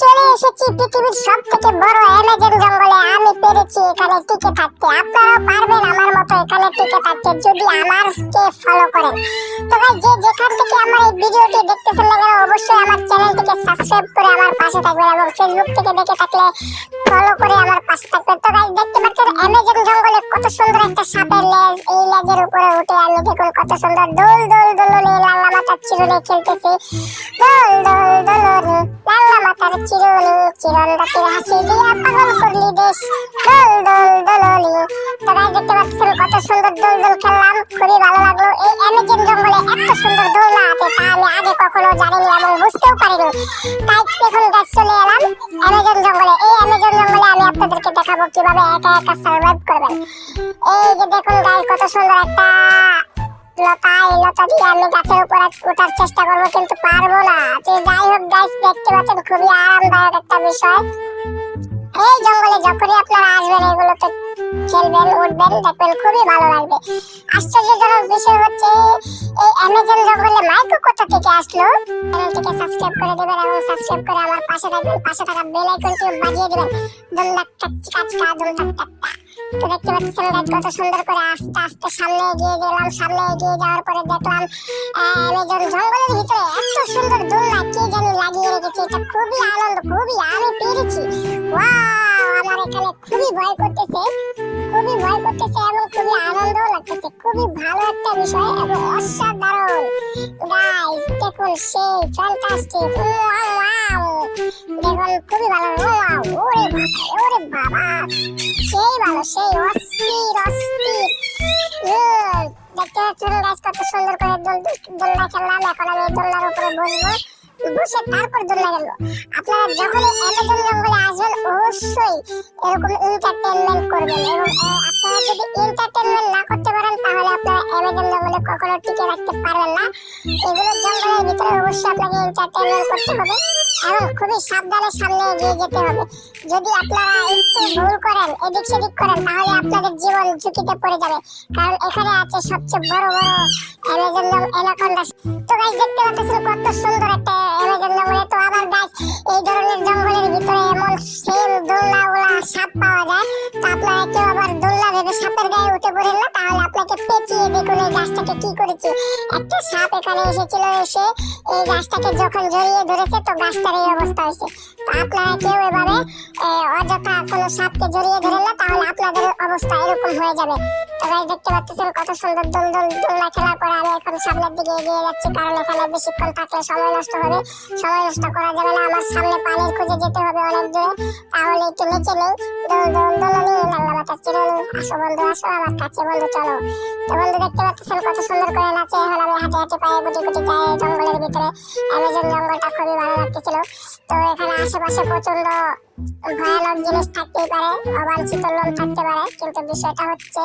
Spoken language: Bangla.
চলে এসেছি পৃথিবীর সবথেকে বড় অ্যামাজন জঙ্গলে। আমি পেরেছি এখানে টিকে থাকতে, আপনারাও পারবেন আমার মতো এখানে টিকে থাকতে যদি আমারকে ফলো করেন। তো গাইস, যে যেখান থেকে আমার এই ভিডিওটি দেখতেছেন না কেন, অবশ্যই আমার চ্যানেলটিকে সাবস্ক্রাইব করে আমার পাশে থাকবেন এবং ফেসবুক থেকে দেখে থাকলে ফলো করে আমার পাশে থাকবেন। তো গাইস, দেখতে পাচ্ছেন অ্যামাজন জঙ্গলে কত সুন্দর একটা সাপের লেজ। এই লেজের উপরে উঠে আমি দেখুন কত সুন্দর দোল দোল দোলনে লাল্লা মাথার চিরুনি খেলতেছি। দোল দোল দোলনে লাল্লা মাথার চিরুনি, চিরন রাতের হাসি দিয়া পাগল করলি দেশ। দোল দোল দোলনে। তো গাইস, দেখতে পাচ্ছেন কত সুন্দর দোল দোল খেললাম, খুবই ভালো লাগলো। এই অ্যামাজন জঙ্গলে এত সুন্দর দোলনা আছে তা আমি আগে কখনো জানিনি এবং বুঝতেও পারিনি। তাই দেখুন গাছ চলে এলাম অ্যামাজন জঙ্গলে। এই অ্যামাজন জঙ্গলে আমি আপনাদেরকে দেখাবো কিভাবে একা একা সার্ভাইভ করবেন। এই যে দেখুন গাছ কত সুন্দর একটা লতা, এই লতা দিয়ে আমি গাছের উপর ওঠার চেষ্টা করবো কিন্তু পারবো না। তো যাই হোক গাছ, দেখতে পাচ্ছেন খুবই আরামদায়ক একটা বিষয়। এই জঙ্গলে যখনই আপনারা আসবেন এগুলোতে খেলবেন, উঠবেন, দেখবেন খুবই ভালো লাগবে। আশ্চর্যজনক বিষয় হচ্ছে এই অ্যামাজন জঙ্গলে মাইকো কোথা থেকে আসলো। চ্যানেলটিকে সাবস্ক্রাইব করে দেবেন এবং সাবস্ক্রাইব করে আমার পাশে থাকবেন, পাশে থাকা বেল আইকনটিও বাজিয়ে দিবেন। দুম ডাক টাক কাচকা দুম টাক টাক। তো দেখতে পাচ্ছেন গাইস কত সুন্দর করে আস্তে আস্তে সামনে এগিয়ে গেলাম। সামনে এগিয়ে যাওয়ার পরে দেখলাম অ্যামাজন জঙ্গলের ভিতরে এত সুন্দর দোলনা কে জানি লাগিয়ে রেখেছে। এটা খুবই আনন্দ, খুবই আমি পেরেছি। ওয়াও, আমার এখানে খুবই ভয় করতেছে, খুবই ভয় করতেছে এবং খুবই আনন্দও লাগতেছে। খুবই ভালো একটা বিষয় এবং অসাধারণ গাইস। দেখুন সেই ফ্যান্টাস্টিক, দেখুন খুবই ভালো। ওরে বাবা, সেই ভালো, সেই অস্থির অস্থির। দেখতে পাচ্ছেন গাইস কত সুন্দর করে দোলনা খেললাম। এখন আমি দোলনার উপরে বসবো, বসে তারপর দোলনা খেলবো। আপনারা যখন অ্যামাজন জঙ্গলে আসবেন অবশ্যই এরকম এন্টারটেইনমেন্ট করবেন এবং আপনারা যদি এন্টারটেইনমেন্ট না করতে পারেন তাহলে আপনারা অ্যামাজন জঙ্গলে কখনো টিকে রাখতে পারবেন না। এগুলো জঙ্গলের ভিতরে অবশ্যই আপনাকে এন্টারটেইনমেন্ট করতে হবে এবং খুবই সাবধানে সামনে এগিয়ে যেতে হবে। যদি আপনারা একটু ভুল করেন, এদিক সেদিক করেন, তাহলে আপনাদের জীবন ঝুঁকিতে পড়ে যাবে, কারণ এখানে আছে সবচেয়ে বড় বড় অ্যামাজন অ্যানাকোন্ডা। তো গাইস, দেখতে পাচ্ছেন কত সুন্দর একটা অ্যামাজন জঙ্গলে। তো আবার গাইস, এই ধরনের জঙ্গলের ভিতরে এমন সেম দোলনাওয়ালা সাপ পাওয়া যায়। তো আপনারা কেউ আবার দোলনা ভেবে সাপের গায়ে উঠে পড়েন না, তাহলে আপনাকে পেঁচিয়ে দেখুন এই গাছটাকে কি করেছে। একটা সাপ এখানে এসেছিল, এসে এই গাছটাকে যখন জড়িয়ে ধরেছে তো গাছটার এই অবস্থা হয়েছে। তো আপনারা কেউ এভাবে অযথা কোনো সাপকে জড়িয়ে ধরেন না, তাহলে আপনাদের অবস্থা এরকম হয়ে যাবে। তো গাইস, দেখতে পাচ্ছেন কত সুন্দর দোলনা খেলার পরে আমি এখন সামনের দিকে এগিয়ে যাচ্ছি, কারণ এখানে বেশিক্ষণ থাকলে সময় নষ্ট হবে। সময় নষ্ট করা যাবে না, আমার সামনে পানির খুঁজে যেতে হবে অনেক দূরে। তাহলে একটু নিচে নেই, দোলনি লাল্লা মাথার চিরুনি। আসো বন্ধু, আসো আমার কাছে বন্ধু, চলো। তো বন্ধু দেখতে পাচ্ছেন কত সুন্দর করে নাচে। এখন আমি হাঁটে হাঁটে পায়ে গুটি গুটি যাই জঙ্গলের ভিতরে। অ্যামাজন জঙ্গলটা খুবই ভালো লাগতেছিল। তো এখানে আশেপাশে প্রচন্ড ভয়ানক জিনিস থাকতেই পারে, অবাঞ্ছিত লোক থাকতে পারে, কিন্তু বিষয়টা হচ্ছে